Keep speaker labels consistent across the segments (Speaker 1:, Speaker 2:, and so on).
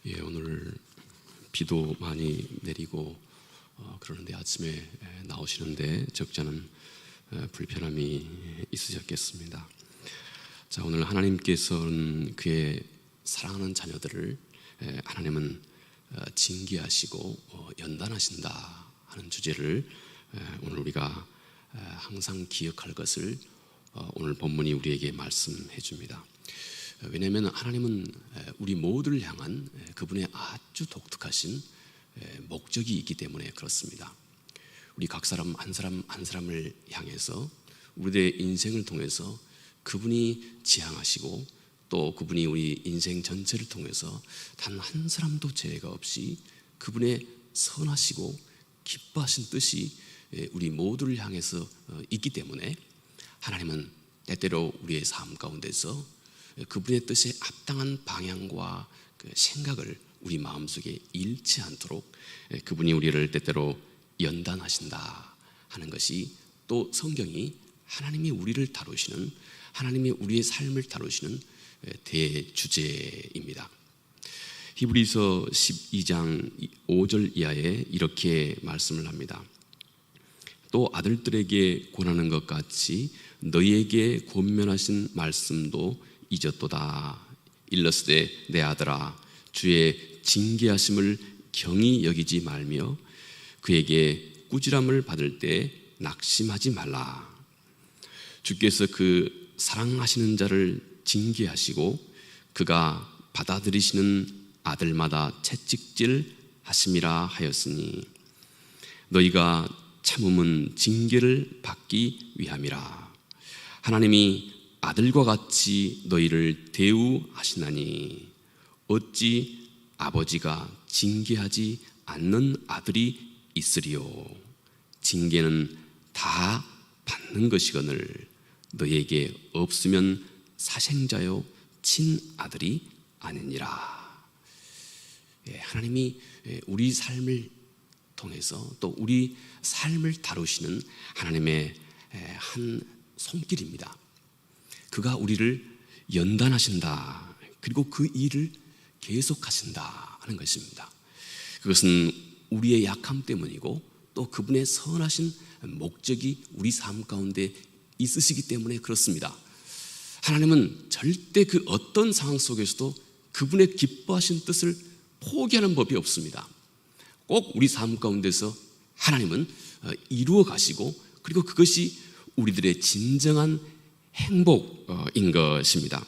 Speaker 1: 오늘 비도 많이 내리고 그러는데 아침에 나오시는데 적잖은 불편함이 있으셨겠습니다. 자, 오늘 하나님께서는 그의 사랑하는 자녀들을 하나님은 징계하시고 연단하신다 하는 주제를 오늘 우리가 항상 기억할 것을 오늘 본문이 우리에게 말씀해 줍니다. 왜냐하면 하나님은 우리 모두를 향한 그분의 아주 독특하신 목적이 있기 때문에 그렇습니다. 우리 각 사람 한 사람을 향해서 우리의 인생을 통해서 그분이 지향하시고 또 그분이 우리 인생 전체를 통해서 단 한 사람도 제외가 없이 그분의 선하시고 기뻐하신 뜻이 우리 모두를 향해서 있기 때문에 하나님은 때때로 우리의 삶 가운데서 그분의 뜻에 합당한 방향과 그 생각을 우리 마음속에 잃지 않도록 그분이 우리를 때때로 연단하신다 하는 것이 또 성경이 하나님이 우리를 다루시는, 하나님이 우리의 삶을 다루시는 대주제입니다. 히브리서 12장 5절 이하에 이렇게 말씀을 합니다. 또 아들들에게 권하는 것 같이 너희에게 권면하신 말씀도 잊었도다. 일러스되 내 아들아 주의 징계하심을 경히 여기지 말며 그에게 꾸지람을 받을 때 낙심하지 말라. 주께서 그 사랑하시는 자를 징계하시고 그가 받아들이시는 아들마다 채찍질 하심이라 하였으니 너희가 참음은 징계를 받기 위함이라. 하나님이 아들과 같이 너희를 대우하시나니 어찌 아버지가 징계하지 않는 아들이 있으리요. 징계는 다 받는 것이거늘 너희에게 없으면 사생자요 친아들이 아니니라. 하나님이 우리 삶을 통해서 또 우리 삶을 다루시는 하나님의 한 손길입니다. 그가 우리를 연단하신다. 그리고 그 일을 계속하신다 하는 것입니다. 그것은 우리의 약함 때문이고 또 그분의 선하신 목적이 우리 삶 가운데 있으시기 때문에 그렇습니다. 하나님은 절대 그 어떤 상황 속에서도 그분의 기뻐하신 뜻을 포기하는 법이 없습니다. 꼭 우리 삶 가운데서 하나님은 이루어 가시고 그리고 그것이 우리들의 진정한 행복인 것입니다.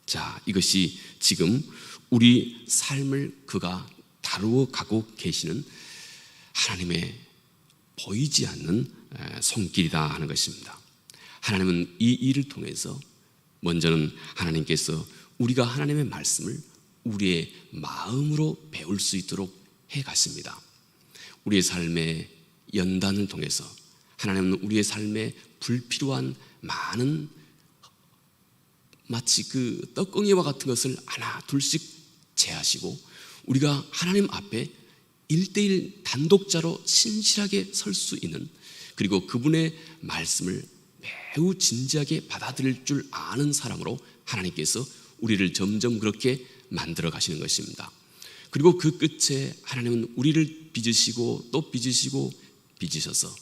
Speaker 1: 자, 이것이 지금 우리 삶을 그가 다루어 가고 계시는 하나님의 보이지 않는 손길이다 하는 것입니다. 하나님은 이 일을 통해서 먼저는 하나님께서 우리가 하나님의 말씀을 우리의 마음으로 배울 수 있도록 해 가십니다. 우리의 삶의 연단을 통해서 하나님은 우리의 삶에 불필요한 많은 마치 그 떡덩이와 같은 것을 하나 둘씩 제하시고 우리가 하나님 앞에 1:1 단독자로 신실하게 설 수 있는, 그리고 그분의 말씀을 매우 진지하게 받아들일 줄 아는 사람으로 하나님께서 우리를 점점 그렇게 만들어 가시는 것입니다. 그리고 그 끝에 하나님은 우리를 빚으시고 또 빚으시고 빚으셔서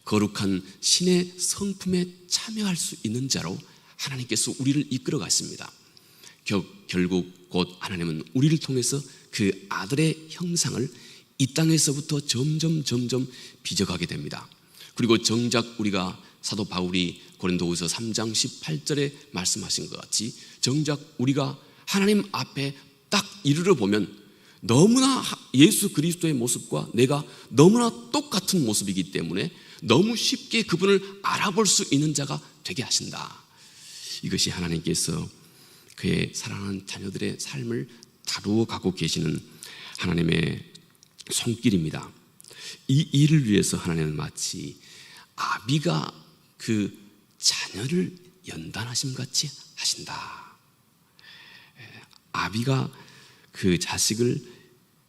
Speaker 1: 거룩한 신의 성품에 참여할 수 있는 자로 하나님께서 우리를 이끌어 가십니다. 결국 곧 하나님은 우리를 통해서 그 아들의 형상을 이 땅에서부터 점점 빚어가게 됩니다. 그리고 정작 우리가 사도 바울이 고린도후서 3장 18절에 말씀하신 것 같이 정작 우리가 하나님 앞에 딱 이르러 보면 너무나 예수 그리스도의 모습과 내가 너무나 똑같은 모습이기 때문에 너무 쉽게 그분을 알아볼 수 있는 자가 되게 하신다. 이것이 하나님께서 그의 사랑하는 자녀들의 삶을 다루어 가고 계시는 하나님의 손길입니다. 이 일을 위해서 하나님은 마치 아비가 그 자녀를 연단하심 같이 하신다. 아비가 그 자식을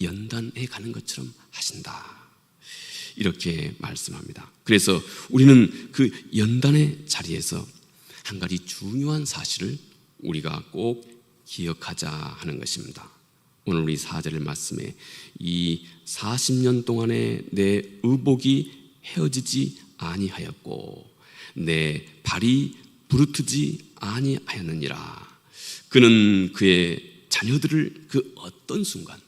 Speaker 1: 연단해 가는 것처럼 하신다. 이렇게 말씀합니다. 그래서 우리는 그 연단의 자리에서 한 가지 중요한 사실을 우리가 꼭 기억하자 하는 것입니다. 오늘 우리 4절 말씀에 이 40년 동안에 내 의복이 헤어지지 아니하였고 내 발이 부르트지 아니하였느니라. 그는 그의 자녀들을 그 어떤 순간,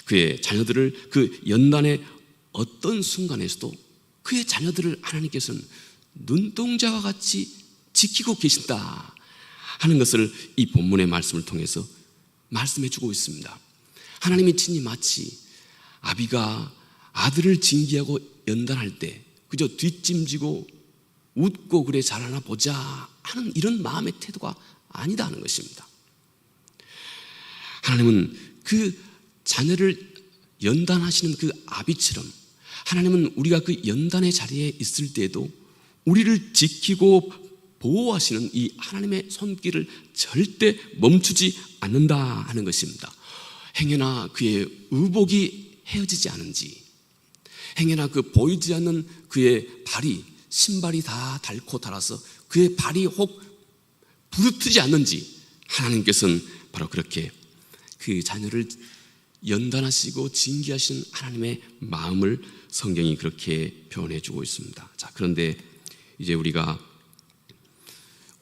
Speaker 1: 그의 자녀들을 그 연단의 어떤 순간에서도 그의 자녀들을 하나님께서는 눈동자와 같이 지키고 계신다 하는 것을 이 본문의 말씀을 통해서 말씀해 주고 있습니다. 하나님이 친히 마치 아비가 아들을 징계하고 연단할 때 그저 뒷짐지고 웃고 그래 잘하나 보자 하는 이런 마음의 태도가 아니다 하는 것입니다. 하나님은 그 자녀를 연단하시는 그 아비처럼 하나님은 우리가 그 연단의 자리에 있을 때에도 우리를 지키고 보호하시는 이 하나님의 손길을 절대 멈추지 않는다 하는 것입니다. 행여나 그의 의복이 헤어지지 않은지, 행여나 그 보이지 않는 그의 발이, 신발이 다 닳고 닳아서 그의 발이 혹 부르트지 않는지 하나님께서는 바로 그렇게 그 자녀를 연단하시고 징계하시는 하나님의 마음을 성경이 그렇게 표현해 주고 있습니다. 자, 그런데 이제 우리가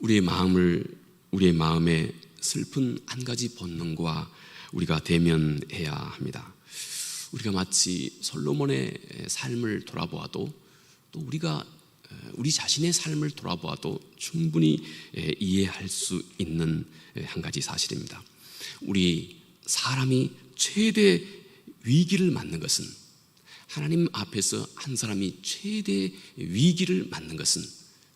Speaker 1: 우리의 마음에 슬픈 한 가지 본능과 우리가 대면해야 합니다. 우리가 마치 솔로몬의 삶을 돌아보아도 또 우리가 우리 자신의 삶을 돌아보아도 충분히 이해할 수 있는 한 가지 사실입니다. 우리 사람이 최대 위기를 맞는 것은, 하나님 앞에서 한 사람이 최대 위기를 맞는 것은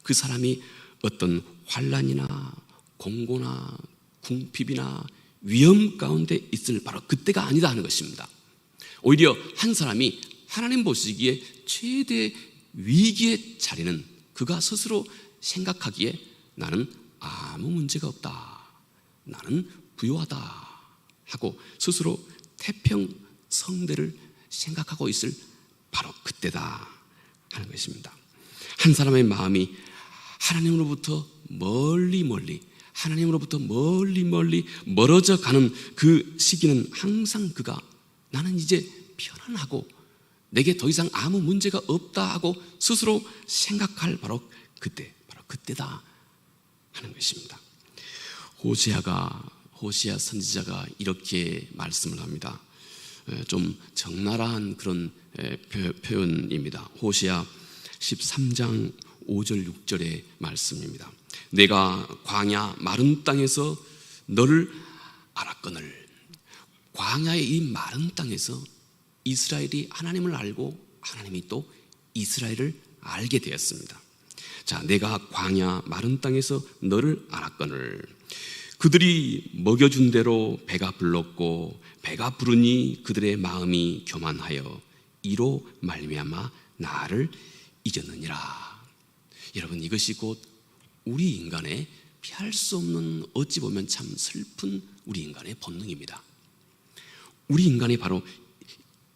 Speaker 1: 그 사람이 어떤 환난이나 공고나 궁핍이나 위험 가운데 있을 바로 그때가 아니다 하는 것입니다. 오히려 한 사람이 하나님 보시기에 최대 위기의 자리는 그가 스스로 생각하기에 나는 아무 문제가 없다, 나는 부유하다 하고 스스로 태평성대를 생각하고 있을 바로 그때다 하는 것입니다. 한 사람의 마음이 하나님으로부터 멀리 하나님으로부터 멀리 멀어져 가는 그 시기는 항상 그가 나는 이제 편안하고 내게 더 이상 아무 문제가 없다 하고 스스로 생각할 바로 그때다 하는 것입니다. 호시아 선지자가 이렇게 말씀을 합니다. 좀 적나라한 그런 표현입니다. 호시아 13장 5절 6절의 말씀입니다. 내가 광야 마른 땅에서 너를 알았거늘. 광야의 이 마른 땅에서 이스라엘이 하나님을 알고 하나님이 또 이스라엘을 알게 되었습니다. 자, 내가 광야 마른 땅에서 너를 알았거늘. 그들이 먹여준 대로 배가 불렀고 배가 부르니 그들의 마음이 교만하여 이로 말미암아 나를 잊었느니라. 여러분, 이것이 곧 우리 인간의 피할 수 없는, 어찌 보면 참 슬픈 우리 인간의 본능입니다. 우리 인간이 바로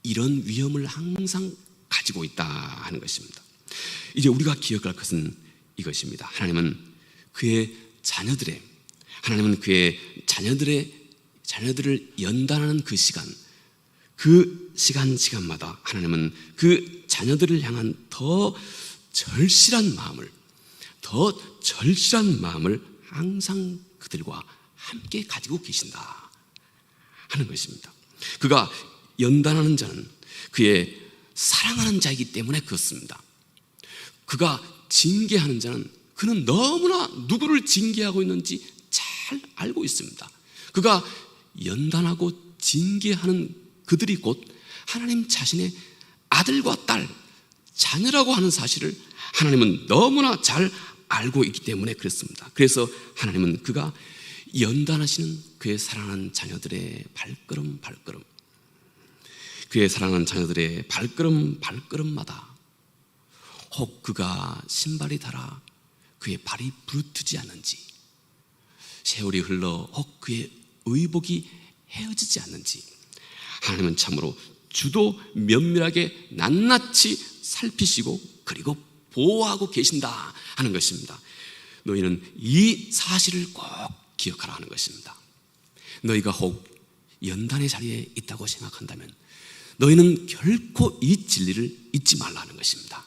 Speaker 1: 이런 위험을 항상 가지고 있다 하는 것입니다. 이제 우리가 기억할 것은 이것입니다. 하나님은 그의 자녀들의 자녀들을 연단하는 그 시간마다 하나님은 그 자녀들을 향한 더 절실한 마음을 항상 그들과 함께 가지고 계신다 하는 것입니다. 그가 연단하는 자는 그의 사랑하는 자이기 때문에 그렇습니다. 그가 징계하는 자는 그는 너무나 누구를 징계하고 있는지 잘 알고 있습니다. 그가 연단하고 징계하는 그들이 곧 하나님 자신의 아들과 딸, 자녀라고 하는 사실을 하나님은 너무나 잘 알고 있기 때문에 그렇습니다. 그래서 하나님은 그가 연단하시는 그의 사랑하는 자녀들의 발걸음마다 혹 그가 신발이 닳아 그의 발이 부르트지 않는지, 세월이 흘러 혹 그의 의복이 헤어지지 않는지 하나님은 참으로 주도 면밀하게 낱낱이 살피시고 그리고 보호하고 계신다 하는 것입니다. 너희는 이 사실을 꼭 기억하라 하는 것입니다. 너희가 혹 연단의 자리에 있다고 생각한다면 너희는 결코 이 진리를 잊지 말라는 것입니다.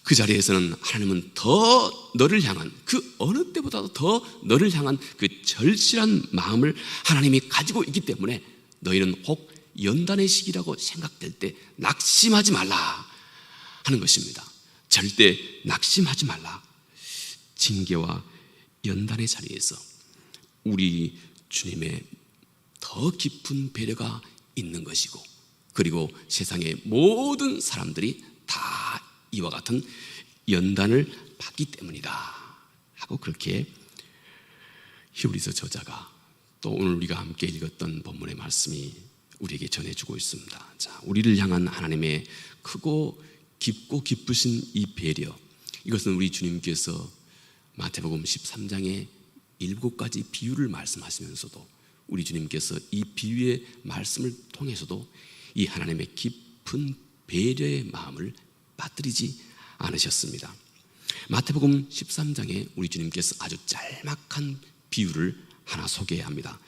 Speaker 1: 그 자리에서는 하나님은 더 너를 향한, 그 어느 때보다도 더 너를 향한 그 절실한 마음을 하나님이 가지고 있기 때문에 너희는 혹 연단의 시기라고 생각될 때 낙심하지 말라 하는 것입니다. 절대 낙심하지 말라. 징계와 연단의 자리에서 우리 주님의 더 깊은 배려가 있는 것이고, 그리고 세상의 모든 사람들이 다 이와 같은 연단을 받기 때문이다 하고 그렇게 히브리서 저자가 또 오늘 우리가 함께 읽었던 본문의 말씀이 우리에게 전해주고 있습니다. 자, 우리를 향한 하나님의 크고 깊고 기쁘신 이 배려, 이것은 우리 주님께서 마태복음 13장에 7가지 비유를 말씀하시면서도 우리 주님께서 이 비유의 말씀을 통해서도 이 하나님의 깊은 배려의 마음을 빠뜨리지 않으셨습니다. 마태복음 13장에 우리 주님께서 아주 짤막한 비유를 하나 소개합니다.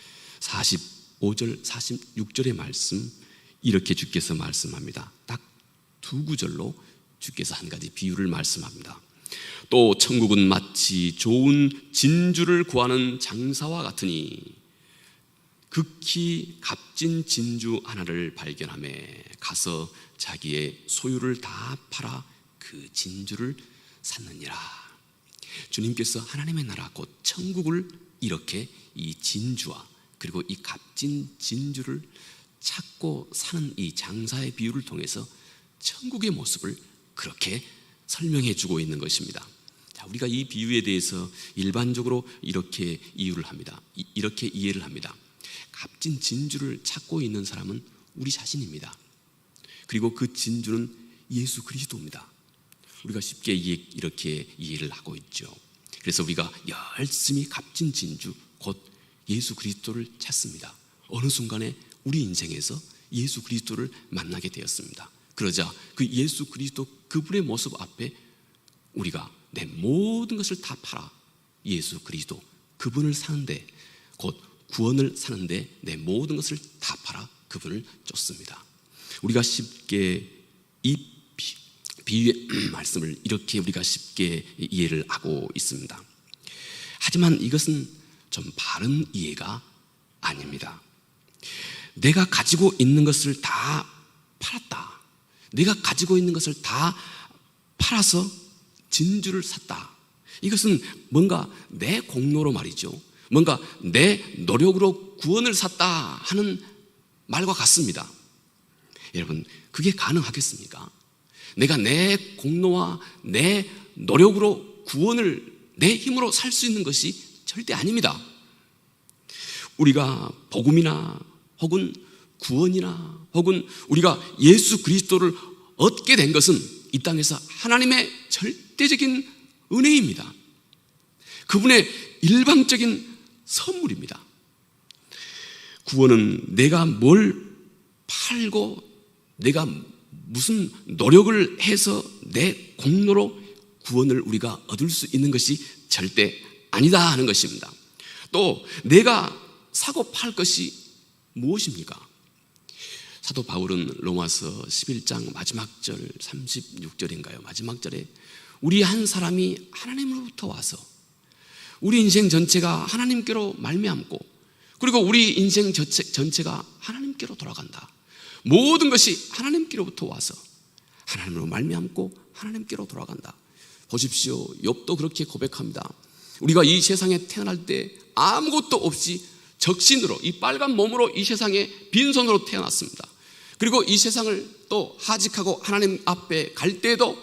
Speaker 1: 45절, 46절의 말씀, 이렇게 주께서 말씀합니다. 딱 2구절로 주께서 한 가지 비유를 말씀합니다. 또 천국은 마치 좋은 진주를 구하는 장사와 같으니 극히 값진 진주 하나를 발견하매 가서 자기의 소유를 다 팔아 그 진주를 샀느니라. 주님께서 하나님의 나라 곧 천국을 이렇게 이 진주와 그리고 이 값진 진주를 찾고 사는 이 장사의 비유를 통해서 천국의 모습을 그렇게 설명해 주고 있는 것입니다. 자, 우리가 이 비유에 대해서 일반적으로 이렇게 이해를 합니다. 값진 진주를 찾고 있는 사람은 우리 자신입니다. 그리고 그 진주는 예수 그리스도입니다. 우리가 쉽게 이렇게 이해를 하고 있죠. 그래서 우리가 열심히 값진 진주 곧 예수 그리스도를 찾습니다. 어느 순간에 우리 인생에서 예수 그리스도를 만나게 되었습니다. 그러자 그 예수 그리스도 그분의 모습 앞에 우리가 내 모든 것을 다 팔아 예수 그리스도 그분을 사는데, 곧 구원을 사는데 내 모든 것을 다 팔아 그분을 쫓습니다. 우리가 쉽게 이 비유의 말씀을 이렇게 우리가 쉽게 이해를 하고 있습니다. 하지만 이것은 좀 바른 이해가 아닙니다. 내가 가지고 있는 것을 다 팔았다, 내가 가지고 있는 것을 다 팔아서 진주를 샀다, 이것은 뭔가 내 공로로 말이죠, 뭔가 내 노력으로 구원을 샀다 하는 말과 같습니다. 여러분, 그게 가능하겠습니까? 내가 내 공로와 내 노력으로 구원을 내 힘으로 살 수 있는 것이 절대 아닙니다. 우리가 복음이나 혹은 구원이나 혹은 우리가 예수 그리스도를 얻게 된 것은 이 땅에서 하나님의 절대적인 은혜입니다. 그분의 일방적인 선물입니다. 구원은 내가 뭘 팔고 내가 무슨 노력을 해서 내 공로로 구원을 우리가 얻을 수 있는 것이 절대 아니다 하는 것입니다. 또 내가 사고 팔 것이 무엇입니까? 사도 바울은 로마서 11장 마지막 절 36절인가요? 마지막 절에 우리 한 사람이 하나님으로부터 와서 우리 인생 전체가 하나님께로 말미암고 그리고 우리 인생 전체가 하나님께로 돌아간다. 모든 것이 하나님께로부터 와서 하나님으로 말미암고 하나님께로 돌아간다. 보십시오, 욥도 그렇게 고백합니다. 우리가 이 세상에 태어날 때 아무것도 없이 적신으로 이 빨간 몸으로 이 세상에 빈손으로 태어났습니다. 그리고 이 세상을 또 하직하고 하나님 앞에 갈 때에도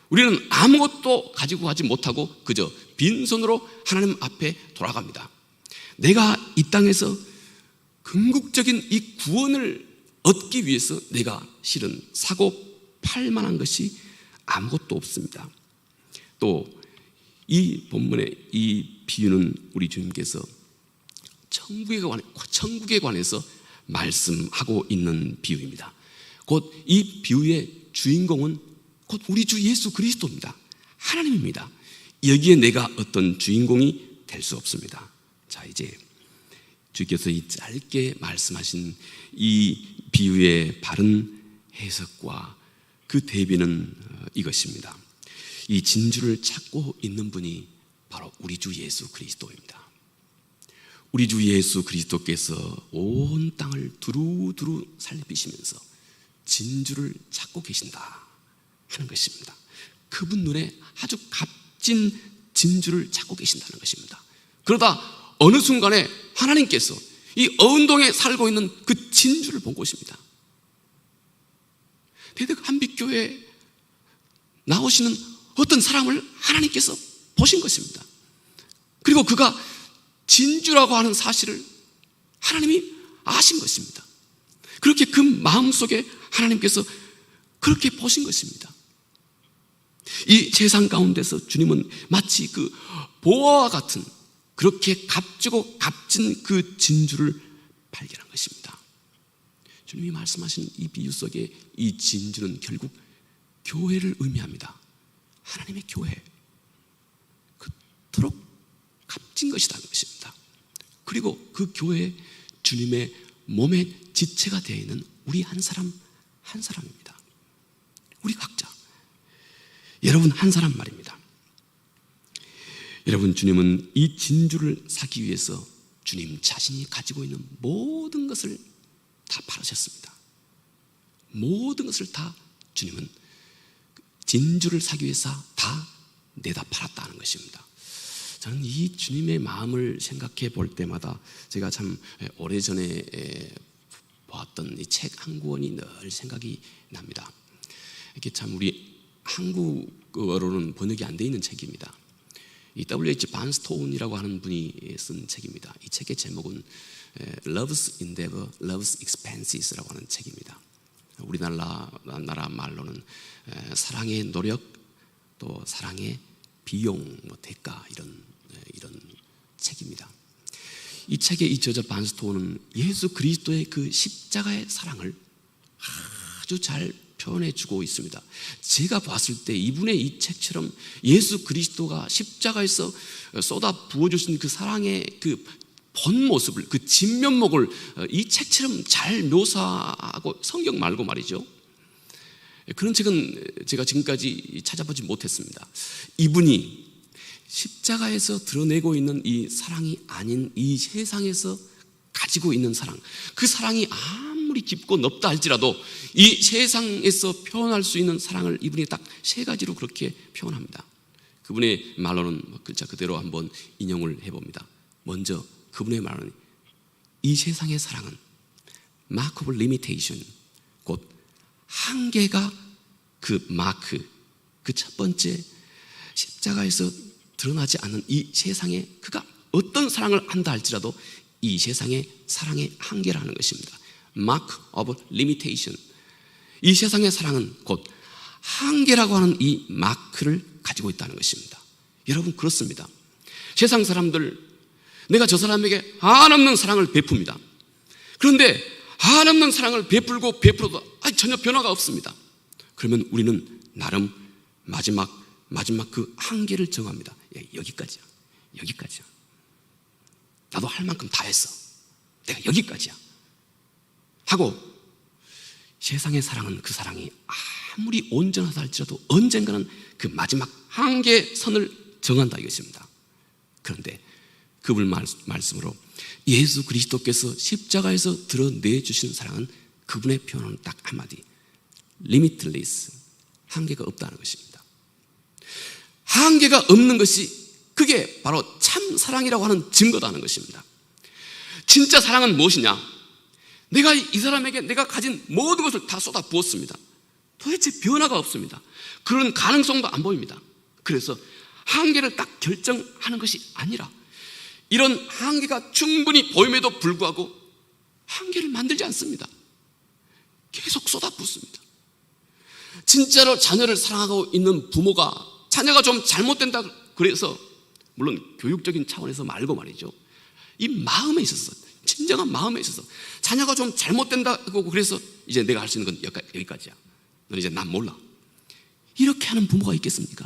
Speaker 1: 우리는 아무것도 가지고 가지 못하고 그저 빈손으로 하나님 앞에 돌아갑니다. 내가 이 땅에서 궁극적인 이 구원을 얻기 위해서 내가 실은 사고 팔 만한 것이 아무것도 없습니다. 또 이 본문의 이 비유는 우리 주님께서 천국에 관해서 말씀하고 있는 비유입니다. 곧 이 비유의 주인공은 곧 우리 주 예수 그리스도입니다. 하나님입니다. 여기에 내가 어떤 주인공이 될 수 없습니다. 자, 이제 주께서 이 짧게 말씀하신 이 비유의 바른 해석과 그 대비는 이것입니다. 이 진주를 찾고 있는 분이 바로 우리 주 예수 그리스도입니다. 우리 주 예수 그리스도께서 온 땅을 두루두루 살피시면서 진주를 찾고 계신다 하는 것입니다. 그분 눈에 아주 값진 진주를 찾고 계신다는 것입니다. 그러다 어느 순간에 하나님께서 이 어운동에 살고 있는 그 진주를 본 것입니다. 대덕 한빛교회에 나오시는 어떤 사람을 하나님께서 보신 것입니다. 그리고 그가 진주라고 하는 사실을 하나님이 아신 것입니다. 그렇게 그 마음속에 하나님께서 그렇게 보신 것입니다. 이 세상 가운데서 주님은 마치 그 보화와 같은 그렇게 값지고 값진 그 진주를 발견한 것입니다. 주님이 말씀하신 이 비유 속에 이 진주는 결국 교회를 의미합니다. 하나님의 교회, 그토록 값진 것이라는 것입니다. 그리고 그 교회에 주님의 몸의 지체가 되어 있는 우리 한 사람 한 사람입니다. 우리 각자, 여러분 한 사람 말입니다. 여러분, 주님은 이 진주를 사기 위해서 주님 자신이 가지고 있는 모든 것을 다 팔으셨습니다. 모든 것을 다 주님은 진주를 사기 위해서 다 내다 팔았다는 것입니다. 저는 이 주님의 마음을 생각해 볼 때마다 제가 참 오래전에 보았던 이 책 한 권이 늘 생각이 납니다. 이게 참 우리 한국어로는 번역이 안 돼 있는 책입니다. 이 W.H. 반스토운이라고 하는 분이 쓴 책입니다. 이 책의 제목은 Love's Endeavor, Love's Expenses 라고 하는 책입니다. 우리나라 말로는 사랑의 노력, 또 사랑의 비용, 대가 이런 책입니다. 이 책의 이 저자 반스토운은 예수 그리스도의 그 십자가의 사랑을 아주 잘 표현해 주고 있습니다. 제가 봤을 때 이분의 이 책처럼 예수 그리스도가 십자가에서 쏟아 부어주신 그 사랑의 그 본 모습을, 그 진면목을 이 책처럼 잘 묘사하고, 성경 말고 말이죠, 그런 책은 제가 지금까지 찾아보지 못했습니다. 이분이 십자가에서 드러내고 있는 이 사랑이 아닌 이 세상에서 가지고 있는 사랑, 그 사랑이 아무리 깊고 높다 할지라도 이 세상에서 표현할 수 있는 사랑을 이분이 딱 세 가지로 그렇게 표현합니다. 그분의 말로는 글자 그대로 한번 인용을 해봅니다. 먼저 그분의 말은 이 세상의 사랑은 mark of limitation, 곧 한계가 그 마크, 그 첫 번째 십자가에서 드러나지 않는 이 세상에 그가 어떤 사랑을 한다 할지라도 이 세상의 사랑의 한계라는 것입니다. mark of limitation. 이 세상의 사랑은 곧 한계라고 하는 이 마크를 가지고 있다는 것입니다. 여러분, 그렇습니다. 세상 사람들, 내가 저 사람에게 한없는 사랑을 베풉니다. 그런데 한없는 사랑을 베풀고 베풀어도 전혀 변화가 없습니다. 그러면 우리는 나름 마지막 그 한계를 정합니다. 여기까지야. 나도 할 만큼 다 했어. 내가 여기까지야 하고, 세상의 사랑은 그 사랑이 아무리 온전하다 할지라도 언젠가는 그 마지막 한계선을 정한다 이것입니다. 그런데 그분 말씀으로 예수 그리스도께서 십자가에서 드러내주신 사랑은, 그분의 표현은 딱 한마디, limitless, 한계가 없다는 것입니다. 한계가 없는 것이, 그게 바로 참 사랑이라고 하는 증거다는 것입니다. 진짜 사랑은 무엇이냐? 내가 이 사람에게 내가 가진 모든 것을 다 쏟아 부었습니다. 도대체 변화가 없습니다. 그런 가능성도 안 보입니다. 그래서 한계를 딱 결정하는 것이 아니라 이런 한계가 충분히 보임에도 불구하고 한계를 만들지 않습니다. 계속 쏟아붓습니다. 진짜로 자녀를 사랑하고 있는 부모가 자녀가 좀 잘못된다 그래서, 물론 교육적인 차원에서 말고 말이죠, 이 마음에 있어서, 진정한 마음에 있어서 자녀가 좀 잘못된다고 그래서 이제 내가 할 수 있는 건 여기까지야, 넌 이제 난 몰라, 이렇게 하는 부모가 있겠습니까?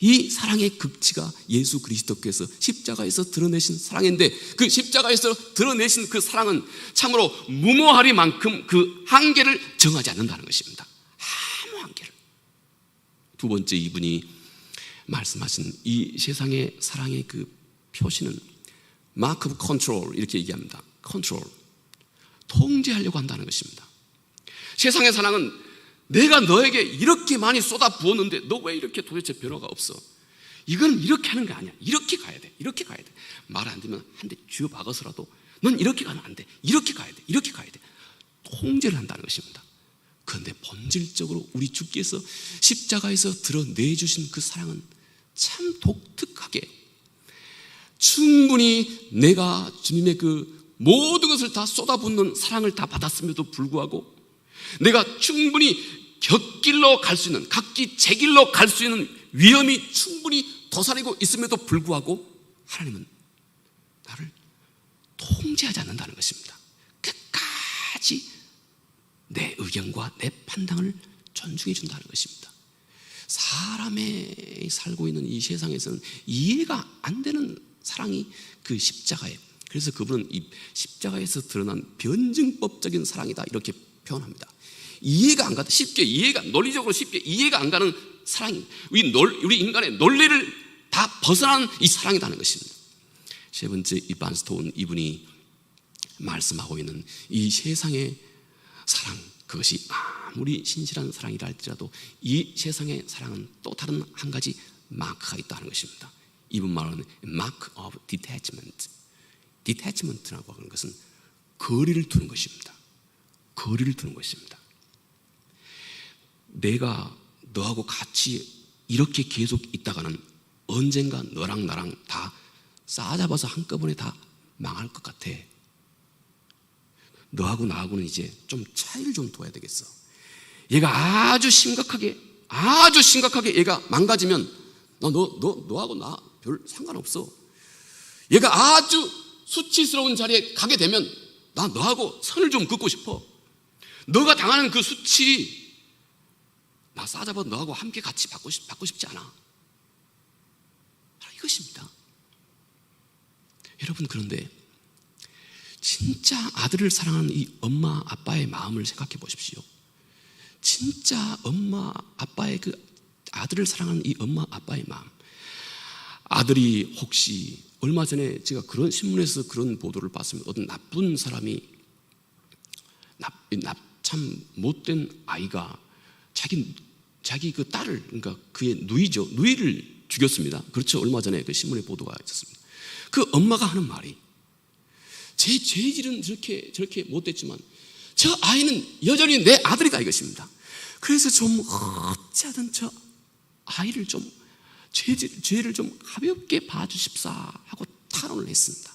Speaker 1: 이 사랑의 극치가 예수 그리스도께서 십자가에서 드러내신 사랑인데, 그 십자가에서 드러내신 그 사랑은 참으로 무모하리만큼 그 한계를 정하지 않는다는 것입니다. 아무 한계를. 두 번째, 이분이 말씀하신 이 세상의 사랑의 그 표시는 마크 오브 컨트롤, 이렇게 얘기합니다. 컨트롤, 통제하려고 한다는 것입니다. 세상의 사랑은 내가 너에게 이렇게 많이 쏟아 부었는데 너 왜 이렇게 도대체 변화가 없어? 이건 이렇게 하는 게 아니야. 이렇게 가야 돼. 이렇게 가야 돼. 말 안 되면 한 대 쥐어 박아서라도 넌 이렇게 가면 안 돼. 이렇게 가야 돼. 이렇게 가야 돼. 통제를 한다는 것입니다. 그런데 본질적으로 우리 주께서 십자가에서 드러내주신 그 사랑은 참 독특하게, 충분히 내가 주님의 그 모든 것을 다 쏟아붓는 사랑을 다 받았음에도 불구하고, 내가 충분히 곁길로 갈 수 있는, 각기 제 길로 갈 수 있는 위험이 충분히 도사리고 있음에도 불구하고 하나님은 나를 통제하지 않는다는 것입니다. 끝까지 내 의견과 내 판단을 존중해 준다는 것입니다. 사람의 살고 있는 이 세상에서는 이해가 안 되는 사랑이 그 십자가에, 그래서 그분은 이 십자가에서 드러난 변증법적인 사랑이다, 이렇게 표현합니다. 이해가 안 가다, 논리적으로 쉽게 이해가 안 가는 사랑이, 우리 인간의 논리를 다 벗어나는 이 사랑이라는 것입니다. 세 번째, 이 반스토운 이분이 말씀하고 있는 이 세상의 사랑, 그것이 아무리 신실한 사랑이라 할지라도 이 세상의 사랑은 또 다른 한 가지 마크가 있다는 것입니다. 이분 말하는 mark of detachment. detachment라고 하는 것은 거리를 두는 것입니다. 거리를 두는 것입니다. 내가 너하고 같이 이렇게 계속 있다가는 언젠가 너랑 나랑 다 싸잡아서 한꺼번에 다 망할 것 같아. 너하고 나하고는 이제 좀 차이를 좀 둬야 되겠어. 얘가 아주 심각하게 얘가 망가지면 너하고 나 별 상관없어. 얘가 아주 수치스러운 자리에 가게 되면 나 너하고 선을 좀 긋고 싶어. 너가 당하는 그 수치 나 싸잡아 너하고 함께 같이 받고 싶지 않아. 이것입니다. 여러분, 그런데 진짜 아들을 사랑하는 이 엄마 아빠의 마음을 생각해 보십시오. 진짜 엄마 아빠의 그 아들을 사랑하는 이 엄마 아빠의 마음. 아들이 혹시 얼마 전에 제가 그런 신문에서 그런 보도를 봤습니다. 어떤 나쁜 사람이 참 못된 아이가 자기 그 딸을, 그러니까 그의 누이를 죽였습니다. 그렇죠. 얼마 전에 그 신문에 보도가 있었습니다. 그 엄마가 하는 말이, 제 죄질은 저렇게 못됐지만 저 아이는 여전히 내 아들이다, 이것입니다. 그래서 좀 어찌하든 저 아이를 좀 죄를 좀 가볍게 봐주십사 하고 탄원을 했습니다.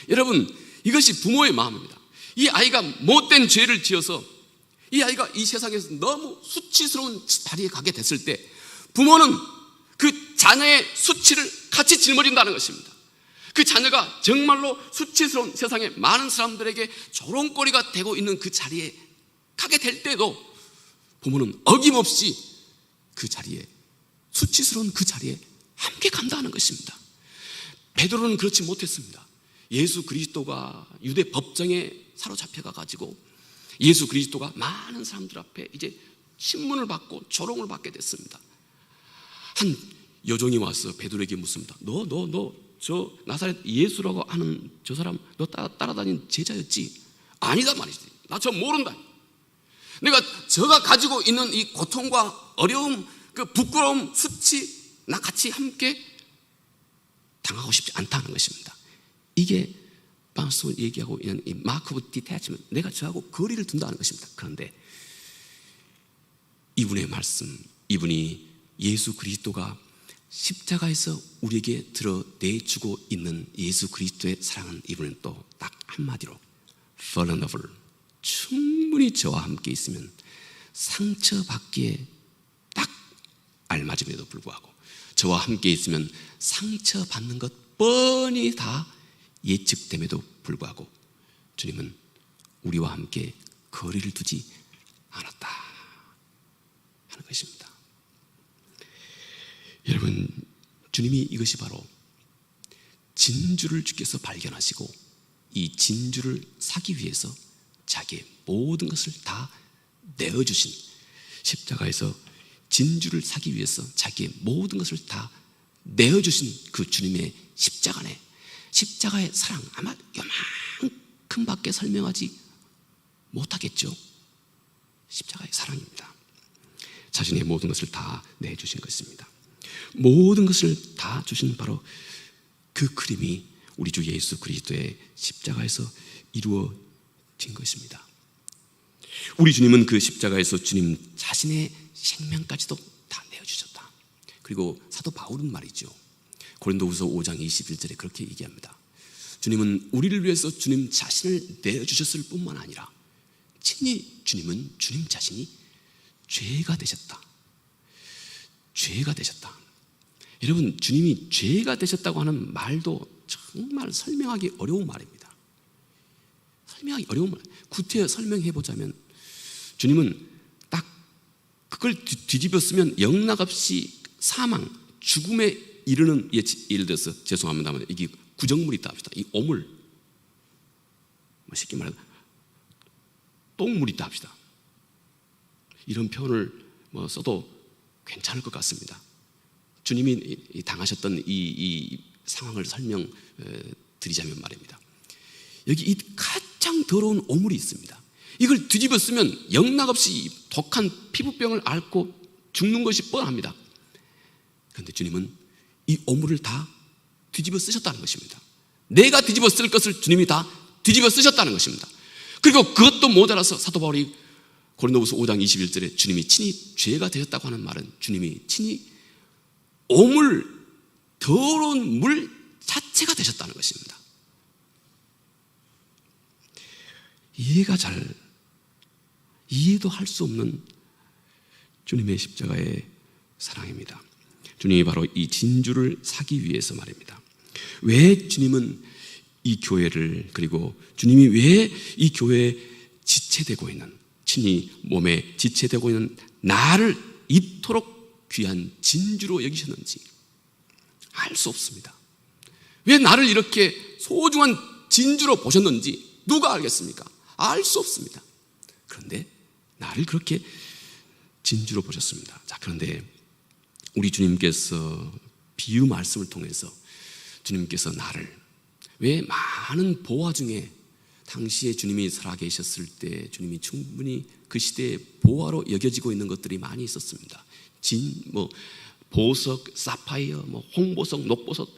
Speaker 1: 여러분, 이것이 부모의 마음입니다. 이 아이가 못된 죄를 지어서 이 아이가 이 세상에서 너무 수치스러운 자리에 가게 됐을 때 부모는 그 자녀의 수치를 같이 짊어진다는 것입니다. 그 자녀가 정말로 수치스러운 세상의 많은 사람들에게 조롱거리가 되고 있는 그 자리에 가게 될 때도 부모는 어김없이 그 자리에, 수치스러운 그 자리에 함께 간다는 것입니다. 베드로는 그렇지 못했습니다. 예수 그리스도가 유대 법정에 사로잡혀가 가지고 예수 그리스도가 많은 사람들 앞에 이제 신문을 받고 조롱을 받게 됐습니다. 한 여종이 와서 베드로에게 묻습니다. 너 저 나사렛 예수라고 하는 저 사람 너 따라다닌 제자였지? 아니다 말이지. 나 저 모른다. 내가 저가 가지고 있는 이 고통과 어려움, 그 부끄러움, 수치 나 같이 함께 당하고 싶지 않다는 것입니다. 이게 방송 얘기하고 있는 이 마크 오브 디태치먼트, 내가 저하고 거리를 둔다는 것입니다. 그런데 이분의 말씀, 이분이 예수 그리스도가 십자가에서 우리에게 드러내주고 있는 예수 그리스도의 사랑은 이분은 또 딱 한마디로 vulnerable, 충분히 저와 함께 있으면 상처받기에 딱 알맞음에도 불구하고, 저와 함께 있으면 상처받는 것 뻔히 다 예측됨에도 불구하고 주님은 우리와 함께 거리를 두지 않았다 하는 것입니다. 여러분, 주님이 이것이 바로 진주를 주께서 발견하시고 이 진주를 사기 위해서 자기의 모든 것을 다 내어주신, 십자가에서 진주를 사기 위해서 자기의 모든 것을 다 내어주신 그 주님의 십자가네, 십자가의 사랑, 아마 요만큼 밖에 설명하지 못하겠죠. 십자가의 사랑입니다. 자신의 모든 것을 다 내주신 것입니다. 모든 것을 다 주신 바로 그 그림이 우리 주 예수 그리스도의 십자가에서 이루어진 것입니다. 우리 주님은 그 십자가에서 주님 자신의 생명까지도 다 내어주셨다. 그리고 사도 바울은 말이죠, 고린도후서 5장 21절에 그렇게 얘기합니다. 주님은 우리를 위해서 주님 자신을 내어주셨을 뿐만 아니라 친히 주님은 주님 자신이 죄가 되셨다. 죄가 되셨다. 여러분, 주님이 죄가 되셨다고 하는 말도 정말 설명하기 어려운 말입니다. 설명하기 어려운 말. 구태여 설명해보자면 주님은 딱 그걸 뒤집어 쓰면 영락없이 사망, 죽음에 이르는, 예를 들어서 죄송합니다만 이게 구정물이 있다 합시다. 이 오물, 쉽게 말해서 똥물이 있다 합시다. 이런 표현을 써도 괜찮을 것 같습니다. 주님이 당하셨던 이 상황을 설명드리자면 말입니다. 여기 이 가장 더러운 오물이 있습니다. 이걸 뒤집어 쓰면 영락없이 독한 피부병을 앓고 죽는 것이 뻔합니다. 그런데 주님은 이 오물을 다 뒤집어 쓰셨다는 것입니다. 내가 뒤집어 쓸 것을 주님이 다 뒤집어 쓰셨다는 것입니다. 그리고 그것도 모자라서 사도 바울이 고린도후서 5장 21절에 주님이 친히 죄가 되셨다고 하는 말은 주님이 친히 오물, 더러운 물 자체가 되셨다는 것입니다. 이해도 할 수 없는 주님의 십자가의 사랑입니다. 주님이 바로 이 진주를 사기 위해서 말입니다. 왜 주님은 이 교회를, 그리고 주님이 왜 이 교회에 지체되고 있는, 친히 몸에 지체되고 있는 나를 이토록 귀한 진주로 여기셨는지 알 수 없습니다. 왜 나를 이렇게 소중한 진주로 보셨는지 누가 알겠습니까? 알 수 없습니다. 그런데 나를 그렇게 진주로 보셨습니다. 자, 그런데 우리 주님께서 비유 말씀을 통해서 주님께서 나를, 왜 많은 보화 중에 당시에 주님이 살아계셨을 때 주님이 충분히 그 시대의 보화로 여겨지고 있는 것들이 많이 있었습니다. 보석, 사파이어, 홍보석, 녹보석,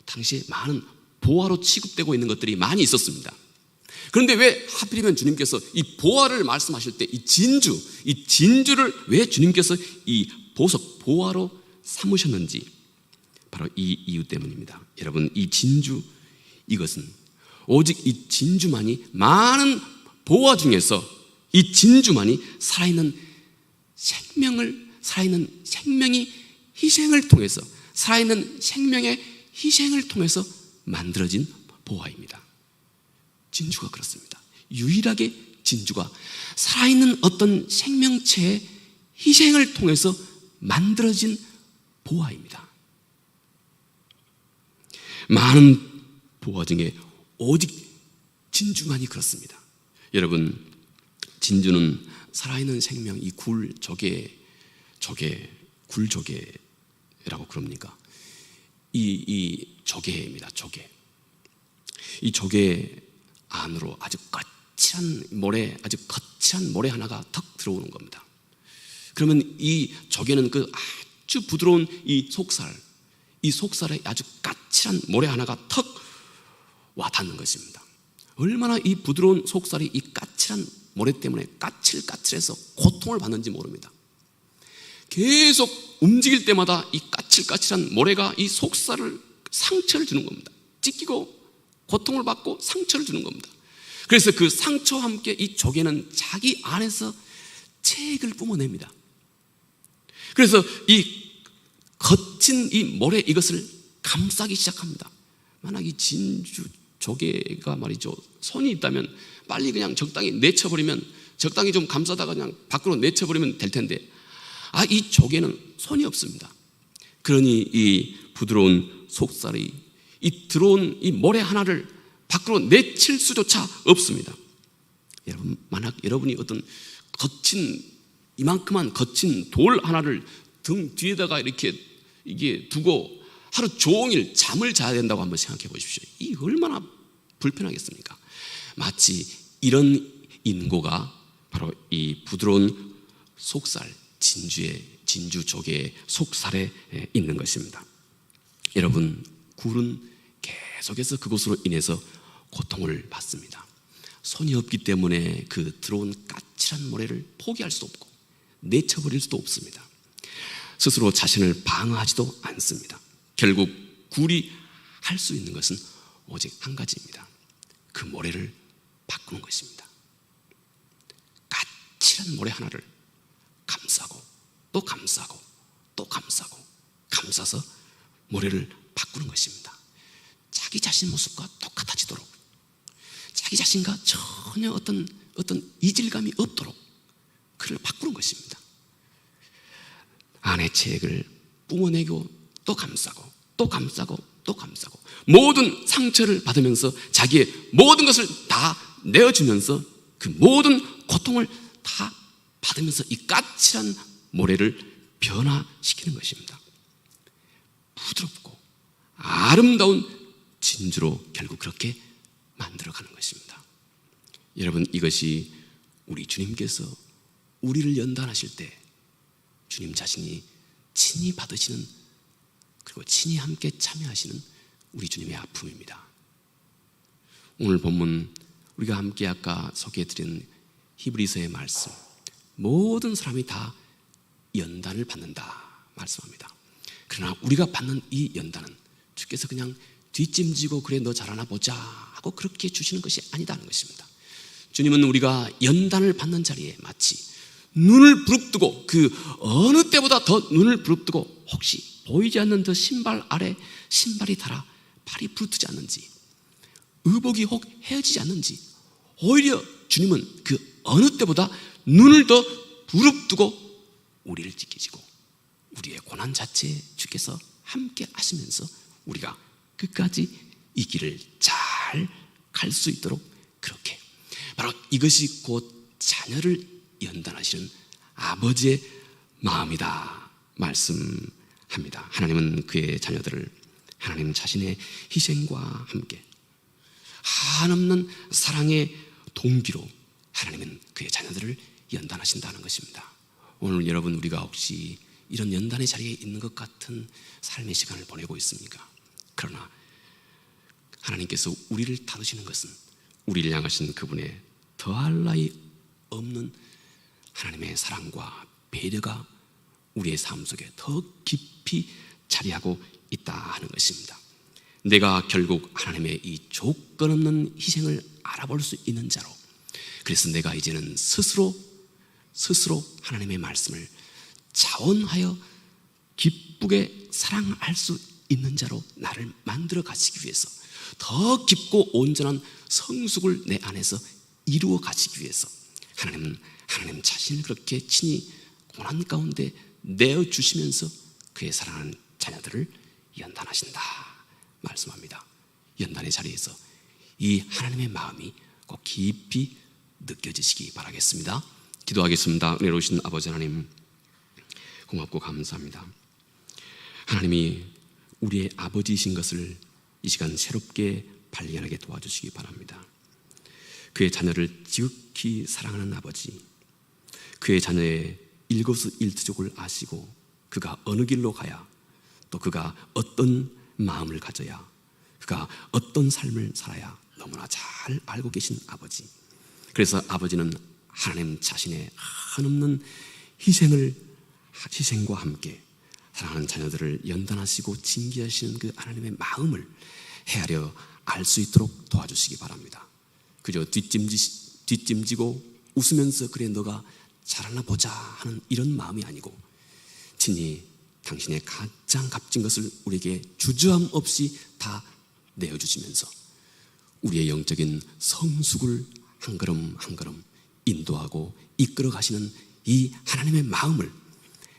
Speaker 1: 당시에 많은 보화로 취급되고 있는 것들이 많이 있었습니다. 그런데 왜 하필이면 주님께서 이 보화를 말씀하실 때 이 진주를 왜 주님께서 이 보석, 보화로 삼으셨는지 바로 이 이유 때문입니다. 여러분, 이 진주, 이것은 오직 이 진주만이, 많은 보화 중에서 이 진주만이 살아있는 생명이 희생을 통해서, 살아있는 생명의 희생을 통해서 만들어진 보화입니다. 진주가 그렇습니다. 유일하게 진주가 살아있는 어떤 생명체의 희생을 통해서 만들어진 보화입니다. 많은 보화 중에 오직 진주만이 그렇습니다. 여러분, 진주는 살아있는 생명, 이 굴조개라고 그럽니까? 이 조개입니다. 조개. 이 조개 안으로 아주 거칠한 모래 하나가 턱 들어오는 겁니다. 그러면 이 조개는 그 아주 부드러운 이 속살에 아주 까칠한 모래 하나가 턱 와 닿는 것입니다. 얼마나 이 부드러운 속살이 이 까칠한 모래 때문에 까칠까칠해서 고통을 받는지 모릅니다. 계속 움직일 때마다 이 까칠까칠한 모래가 이 속살을 상처를 주는 겁니다. 찢기고 고통을 받고 상처를 주는 겁니다. 그래서 그 상처와 함께 이 조개는 자기 안에서 체액을 뿜어냅니다. 그래서 이 거친 이 모래, 이것을 감싸기 시작합니다. 만약 이 진주 조개가 말이죠, 손이 있다면 빨리 그냥 적당히 내쳐버리면, 적당히 좀 감싸다가 그냥 밖으로 내쳐버리면 될 텐데, 이 조개는 손이 없습니다. 그러니 이 부드러운 속살이 이 들어온 이 모래 하나를 밖으로 내칠 수조차 없습니다. 여러분, 만약 여러분이 어떤 이만큼한 거친 돌 하나를 등 뒤에다가 이게 두고 하루 종일 잠을 자야 된다고 한번 생각해 보십시오. 이 얼마나 불편하겠습니까? 마치 이런 인고가 바로 이 부드러운 속살, 진주 조개의 속살에 있는 것입니다. 여러분, 굴은 계속해서 그것으로 인해서 고통을 받습니다. 손이 없기 때문에 그 들어온 까칠한 모래를 포기할 수도 없고 내쳐버릴 수도 없습니다. 스스로 자신을 방어하지도 않습니다. 결국 굴이 할 수 있는 것은 오직 한 가지입니다. 그 모래를 바꾸는 것입니다. 까칠한 모래 하나를 감싸고 또 감싸고 또 감싸고 감싸서 모래를 바꾸는 것입니다. 자기 자신 모습과 똑같아지도록, 자기 자신과 전혀 어떤 이질감이 없도록 그를 바꾸는 것입니다. 안의 체액을 뿜어내고 또 감싸고 또 감싸고 또 감싸고 모든 상처를 받으면서 자기의 모든 것을 다 내어주면서 그 모든 고통을 다 받으면서 이 까칠한 모래를 변화시키는 것입니다. 부드럽고 아름다운 진주로 결국 그렇게 만들어가는 것입니다. 여러분, 이것이 우리 주님께서 우리를 연단하실 때 주님 자신이 친히 받으시는, 그리고 친히 함께 참여하시는 우리 주님의 아픔입니다. 오늘 본문 우리가 함께 아까 소개해드린 히브리서의 말씀, 모든 사람이 다 연단을 받는다 말씀합니다. 그러나 우리가 받는 이 연단은 주께서 그냥 뒷짐지고 그래 너 잘하나 보자 하고 그렇게 주시는 것이 아니다는 것입니다. 주님은 우리가 연단을 받는 자리에 마치 눈을 부릅뜨고, 그 어느 때보다 더 눈을 부릅뜨고 혹시 보이지 않는 저 신발 아래 신발이 닳아 발이 부르트지 않는지, 의복이 혹 헤어지지 않는지, 오히려 주님은 그 어느 때보다 눈을 더 부릅뜨고 우리를 지키시고 우리의 고난 자체에 주께서 함께 하시면서 우리가 끝까지 이 길을 잘 갈 수 있도록, 그렇게 바로 이것이 곧 자녀를 연단하시는 아버지의 마음이다 말씀합니다. 하나님은 그의 자녀들을 하나님 자신의 희생과 함께 한없는 사랑의 동기로 하나님은 그의 자녀들을 연단하신다는 것입니다. 오늘 여러분, 우리가 혹시 이런 연단의 자리에 있는 것 같은 삶의 시간을 보내고 있습니까? 그러나 하나님께서 우리를 다루시는 것은 우리를 향하신 그분의 더할 나위 없는 하나님의 사랑과 배려가 우리의 삶 속에 더 깊이 자리하고 있다 하는 것입니다. 내가 결국 하나님의 이 조건 없는 희생을 알아볼 수 있는 자로, 그래서 내가 이제는 스스로 하나님의 말씀을 자원하여 기쁘게 사랑할 수 있는 자로 나를 만들어 가시기 위해서, 더 깊고 온전한 성숙을 내 안에서 이루어 가시기 위해서 하나님 자신을 그렇게 친히 고난 가운데 내어주시면서 그의 사랑하는 자녀들을 연단하신다 말씀합니다. 연단의 자리에서 이 하나님의 마음이 꼭 깊이 느껴지시기 바라겠습니다. 기도하겠습니다. 은혜로우신 아버지 하나님, 고맙고 감사합니다. 하나님이 우리의 아버지이신 것을 이 시간 새롭게 발견하게 도와주시기 바랍니다. 그의 자녀를 지극히 사랑하는 아버지, 그의 자녀의 일거수일투족을 아시고 그가 어느 길로 가야, 또 그가 어떤 마음을 가져야, 그가 어떤 삶을 살아야 너무나 잘 알고 계신 아버지. 그래서 아버지는 하나님 자신의 한없는 희생과 함께 사랑하는 자녀들을 연단하시고 징계하시는 그 하나님의 마음을 헤아려 알 수 있도록 도와주시기 바랍니다. 그저 뒷짐지고 웃으면서 그래 너가 잘하나 보자 하는 이런 마음이 아니고, 친히 당신의 가장 값진 것을 우리에게 주저함 없이 다 내어주시면서 우리의 영적인 성숙을 한 걸음 한 걸음 인도하고 이끌어 가시는 이 하나님의 마음을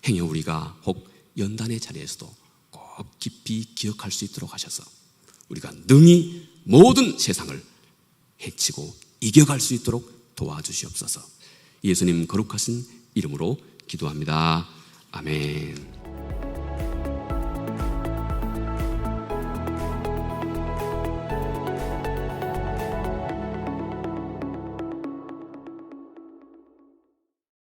Speaker 1: 행여 우리가 혹 연단의 자리에서도 꼭 더 깊이 기억할 수 있도록 하셔서 우리가 능히 모든 세상을 해치고 이겨갈 수 있도록 도와주시옵소서. 예수님 거룩하신 이름으로 기도합니다. 아멘.